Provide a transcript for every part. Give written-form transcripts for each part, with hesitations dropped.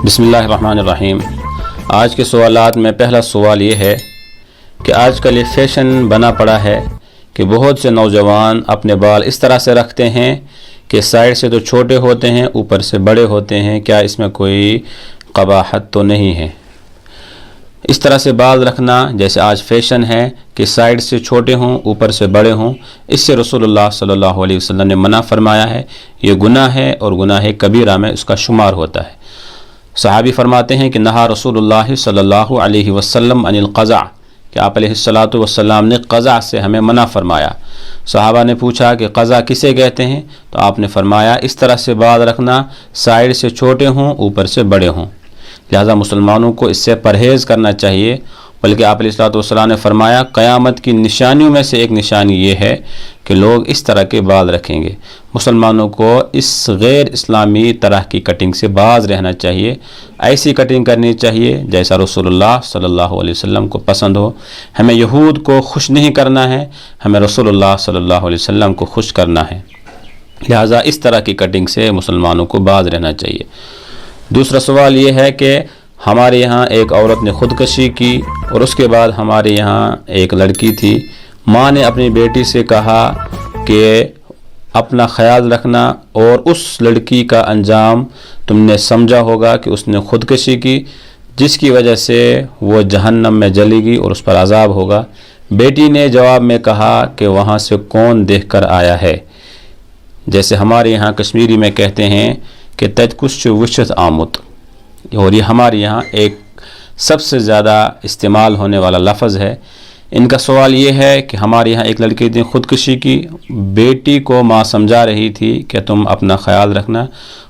بسم اللہ الرحمن الرحیم۔ آج کے سوالات میں پہلا سوال یہ ہے کہ آج کل یہ فیشن بنا پڑا ہے کہ بہت سے نوجوان اپنے بال اس طرح سے رکھتے ہیں کہ سائڈ سے تو چھوٹے ہوتے ہیں، اوپر سے بڑے ہوتے ہیں۔ کیا اس میں کوئی قباحت تو نہیں ہے؟ اس طرح سے بال رکھنا جیسے آج فیشن ہے کہ سائڈ سے چھوٹے ہوں، اوپر سے بڑے ہوں، اس سے رسول اللہ صلی اللہ علیہ وسلم نے منع فرمایا ہے۔ یہ گناہ ہے اور گناہ کبیرہ میں اس کا شمار ہوتا ہے۔ صحابی فرماتے ہیں کہ نہا رسول اللہ صلی اللہ علیہ وسلم عن القزع، کہ آپ علیہ الصلاۃ والسلام نے قزع سے ہمیں منع فرمایا۔ صحابہ نے پوچھا کہ قزع کسے کہتے ہیں؟ تو آپ نے فرمایا اس طرح سے بال رکھنا سائڈ سے چھوٹے ہوں، اوپر سے بڑے ہوں۔ لہذا مسلمانوں کو اس سے پرہیز کرنا چاہیے، بلکہ آپ علیہ الصلاۃ والسلام نے فرمایا قیامت کی نشانیوں میں سے ایک نشانی یہ ہے کہ لوگ اس طرح کے بال رکھیں گے۔ مسلمانوں کو اس غیر اسلامی طرح کی کٹنگ سے باز رہنا چاہیے، ایسی کٹنگ کرنی چاہیے جیسا رسول اللہ صلی اللہ علیہ وسلم کو پسند ہو۔ ہمیں یہود کو خوش نہیں کرنا ہے، ہمیں رسول اللہ صلی اللہ علیہ وسلم کو خوش کرنا ہے۔ لہذا اس طرح کی کٹنگ سے مسلمانوں کو باز رہنا چاہیے۔ دوسرا سوال یہ ہے کہ ہمارے یہاں ایک عورت نے خودکشی کی اور اس کے بعد ہمارے یہاں ایک لڑکی تھی۔ ماں نے اپنی بیٹی سے کہا کہ اپنا خیال رکھنا، اور اس لڑکی کا انجام تم نے سمجھا ہوگا کہ اس نے خودکشی کی، جس کی وجہ سے وہ جہنم میں جلے گی اور اس پر عذاب ہوگا۔ بیٹی نے جواب میں کہا کہ وہاں سے کون دیکھ کر آیا ہے؟ جیسے ہمارے یہاں کشمیری میں کہتے ہیں کہ تج کچھ وشت آمت، اور یہ ہمارے یہاں ایک سب سے زیادہ استعمال ہونے والا لفظ ہے۔ ان کا سوال یہ ہے کہ ہمارے یہاں ایک لڑکی نے خودکشی کی، بیٹی کو ماں سمجھا رہی تھی کہ تم اپنا خیال رکھنا،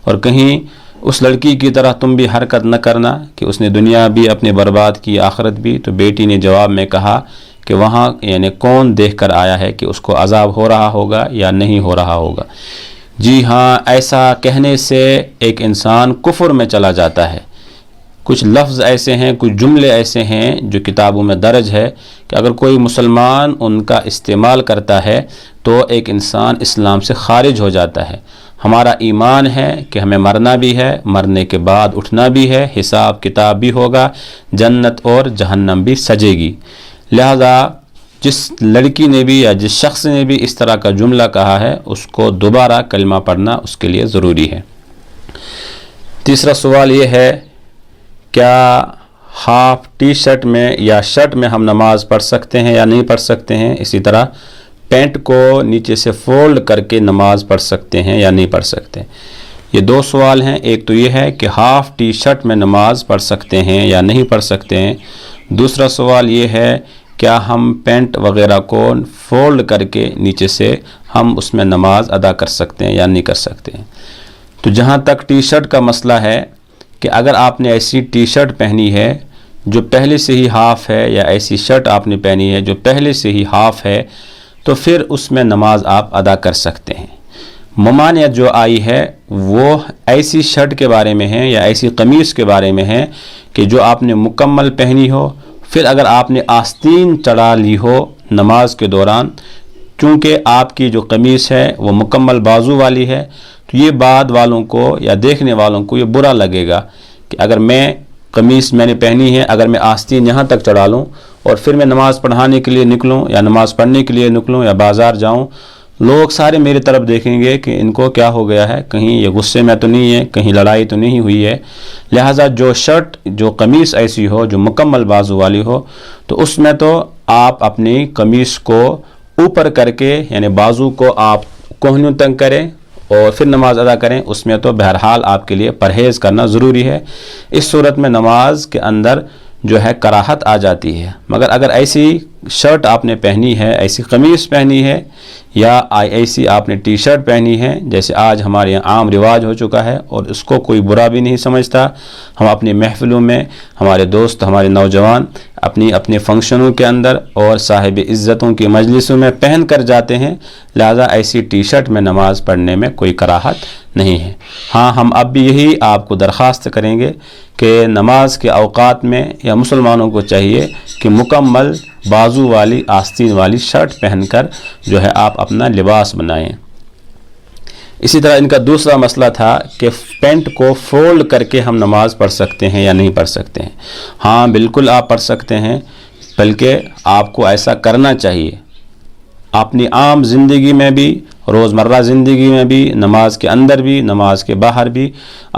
اور کہیں اس لڑکی کی طرح تم بھی حرکت نہ کرنا کہ اس نے دنیا بھی اپنے برباد کی، آخرت بھی۔ تو بیٹی نے جواب میں کہا کہ وہاں یعنی کون دیکھ کر آیا ہے کہ اس کو عذاب ہو رہا ہوگا یا نہیں ہو رہا ہوگا۔ جی ہاں، ایسا کہنے سے ایک انسان کفر میں چلا جاتا ہے۔ کچھ لفظ ایسے ہیں، کچھ جملے ایسے ہیں جو کتابوں میں درج ہے کہ اگر کوئی مسلمان ان کا استعمال کرتا ہے تو ایک انسان اسلام سے خارج ہو جاتا ہے۔ ہمارا ایمان ہے کہ ہمیں مرنا بھی ہے، مرنے کے بعد اٹھنا بھی ہے، حساب کتاب بھی ہوگا، جنت اور جہنم بھی سجے گی۔ لہذا جس لڑکی نے بھی یا جس شخص نے بھی اس طرح کا جملہ کہا ہے اس کو دوبارہ کلمہ پڑھنا اس کے لیے ضروری ہے۔ تیسرا سوال یہ ہے کیا ہاف ٹی شرٹ میں یا شرٹ میں ہم نماز پڑھ سکتے ہیں یا نہیں پڑھ سکتے ہیں؟ اسی طرح پینٹ کو نیچے سے فولڈ کر کے نماز پڑھ سکتے ہیں یا نہیں پڑھ سکتے؟ یہ دو سوال ہیں، ایک تو یہ ہے کہ ہاف ٹی شرٹ میں نماز پڑھ سکتے ہیں یا نہیں پڑھ سکتے ہیں۔ دوسرا سوال یہ ہے کیا ہم پینٹ وغیرہ کو فولڈ کر کے نیچے سے ہم اس میں نماز ادا کر سکتے ہیں یا نہیں کر سکتے ہیں؟ تو جہاں تک ٹی شرٹ کا مسئلہ ہے کہ اگر آپ نے ایسی ٹی شرٹ پہنی ہے جو پہلے سے ہی ہاف ہے، یا ایسی شرٹ آپ نے پہنی ہے جو پہلے سے ہی ہاف ہے، تو پھر اس میں نماز آپ ادا کر سکتے ہیں۔ ممانعت جو آئی ہے وہ ایسی شرٹ کے بارے میں ہے یا ایسی قمیص کے بارے میں ہے کہ جو آپ نے مکمل پہنی ہو، پھر اگر آپ نے آستین چڑھا لی ہو نماز کے دوران، چونکہ آپ کی جو قمیص ہے وہ مکمل بازو والی ہے، تو یہ بعد والوں کو یا دیکھنے والوں کو یہ برا لگے گا کہ اگر قمیص میں نے پہنی ہے، اگر میں آستین یہاں تک چڑھا لوں اور پھر میں نماز پڑھانے کے لیے نکلوں یا نماز پڑھنے کے لیے نکلوں یا بازار جاؤں، لوگ سارے میری طرف دیکھیں گے کہ ان کو کیا ہو گیا ہے، کہیں یہ غصے میں تو نہیں ہے، کہیں لڑائی تو نہیں ہوئی ہے۔ لہٰذا جو قمیص ایسی ہو جو مکمل بازو والی ہو، تو اس میں تو آپ اپنی قمیص کو اوپر کر کے یعنی بازو کو آپ کوہنیوں تک کریں اور پھر نماز ادا کریں، اس میں تو بہرحال آپ کے لیے پرہیز کرنا ضروری ہے۔ اس صورت میں نماز کے اندر جو ہے کراہت آ جاتی ہے۔ مگر اگر ایسی شرٹ آپ نے پہنی ہے، ایسی قمیص پہنی ہے، یا ایسی آپ نے ٹی شرٹ پہنی ہے جیسے آج ہمارے یہاں عام رواج ہو چکا ہے، اور اس کو کوئی برا بھی نہیں سمجھتا، ہم اپنی محفلوں میں ہمارے دوست، ہمارے نوجوان اپنے فنکشنوں کے اندر اور صاحب عزتوں کی مجلسوں میں پہن کر جاتے ہیں، لہذا ایسی ٹی شرٹ میں نماز پڑھنے میں کوئی کراہت نہیں ہے۔ ہاں، ہم اب بھی یہی آپ کو درخواست کریں گے کہ نماز کے اوقات میں یا مسلمانوں کو چاہیے کہ مکمل بازو والی آستین والی شرٹ پہن کر جو ہے آپ اپنا لباس بنائیں۔ اسی طرح ان کا دوسرا مسئلہ تھا کہ پینٹ کو فولڈ کر کے ہم نماز پڑھ سکتے ہیں یا نہیں پڑھ سکتے ہیں. ہاں بالکل آپ پڑھ سکتے ہیں، بلکہ آپ کو ایسا کرنا چاہیے. اپنی عام زندگی میں بھی، روزمرہ زندگی میں بھی، نماز کے اندر بھی، نماز کے باہر بھی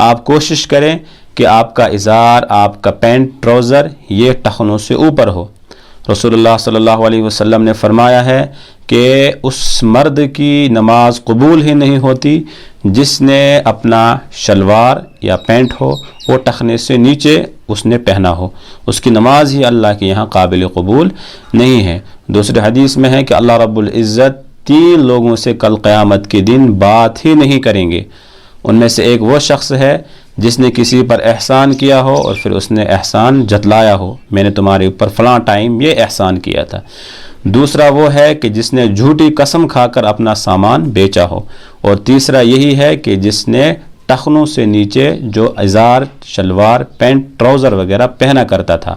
آپ کوشش کریں کہ آپ کا ازار، آپ کا پینٹ، ٹراؤزر یہ ٹخنوں سے اوپر ہو. رسول اللہ صلی اللہ علیہ وسلم نے فرمایا ہے کہ اس مرد کی نماز قبول ہی نہیں ہوتی جس نے اپنا شلوار یا پینٹ ہو وہ ٹخنے سے نیچے اس نے پہنا ہو، اس کی نماز ہی اللہ کے یہاں قابل قبول نہیں ہے. دوسرے حدیث میں ہے کہ اللہ رب العزت 3 لوگوں سے کل قیامت کے دن بات ہی نہیں کریں گے. ان میں سے ایک وہ شخص ہے جس نے کسی پر احسان کیا ہو اور پھر اس نے احسان جتلایا ہو، میں نے تمہارے اوپر فلاں ٹائم یہ احسان کیا تھا. دوسرا وہ ہے کہ جس نے جھوٹی قسم کھا کر اپنا سامان بیچا ہو. اور تیسرا یہی ہے کہ جس نے ٹخنوں سے نیچے جو ازار، شلوار، پینٹ، ٹراؤزر وغیرہ پہنا کرتا تھا.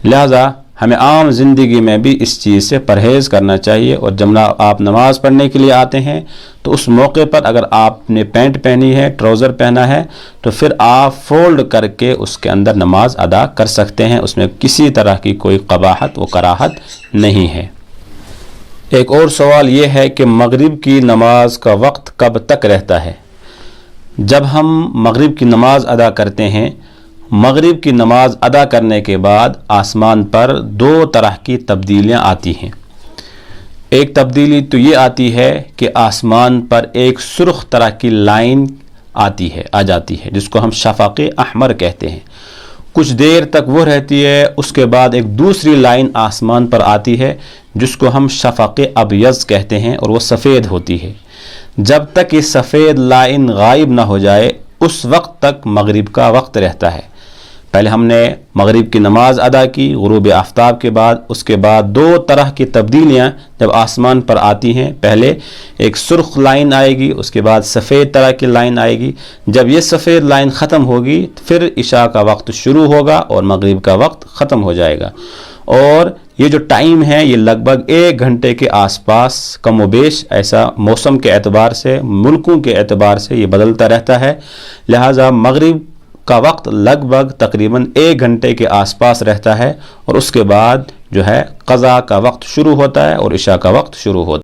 لہذا ہمیں عام زندگی میں بھی اس چیز سے پرہیز کرنا چاہیے. اور جب آپ نماز پڑھنے کے لیے آتے ہیں تو اس موقع پر اگر آپ نے پینٹ پہنی ہے، ٹراؤزر پہنا ہے، تو پھر آپ فولڈ کر کے اس کے اندر نماز ادا کر سکتے ہیں. اس میں کسی طرح کی کوئی قباحت و کراہت نہیں ہے. ایک اور سوال یہ ہے کہ مغرب کی نماز کا وقت کب تک رہتا ہے؟ جب ہم مغرب کی نماز ادا کرتے ہیں، مغرب کی نماز ادا کرنے کے بعد آسمان پر 2 طرح کی تبدیلیاں آتی ہیں. ایک تبدیلی تو یہ آتی ہے کہ آسمان پر ایک سرخ طرح کی لائن آ جاتی ہے جس کو ہم شفق احمر کہتے ہیں. کچھ دیر تک وہ رہتی ہے، اس کے بعد ایک دوسری لائن آسمان پر آتی ہے جس کو ہم شفق ابیض کہتے ہیں اور وہ سفید ہوتی ہے. جب تک یہ سفید لائن غائب نہ ہو جائے اس وقت تک مغرب کا وقت رہتا ہے. پہلے ہم نے مغرب کی نماز ادا کی غروب آفتاب کے بعد، اس کے بعد 2 طرح کی تبدیلیاں جب آسمان پر آتی ہیں. پہلے ایک سرخ لائن آئے گی، اس کے بعد سفید طرح کی لائن آئے گی. جب یہ سفید لائن ختم ہوگی پھر عشاء کا وقت شروع ہوگا اور مغرب کا وقت ختم ہو جائے گا. اور یہ جو ٹائم ہے یہ لگ بھگ 1 گھنٹے کے آس پاس کم و بیش، ایسا موسم کے اعتبار سے، ملکوں کے اعتبار سے یہ بدلتا رہتا ہے. لہٰذا مغرب کا وقت لگ بھگ تقریباً 1 گھنٹے کے آس پاس رہتا ہے اور اس کے بعد جو ہے قضاء کا وقت شروع ہوتا ہے اور عشاء کا وقت شروع ہوتا ہے.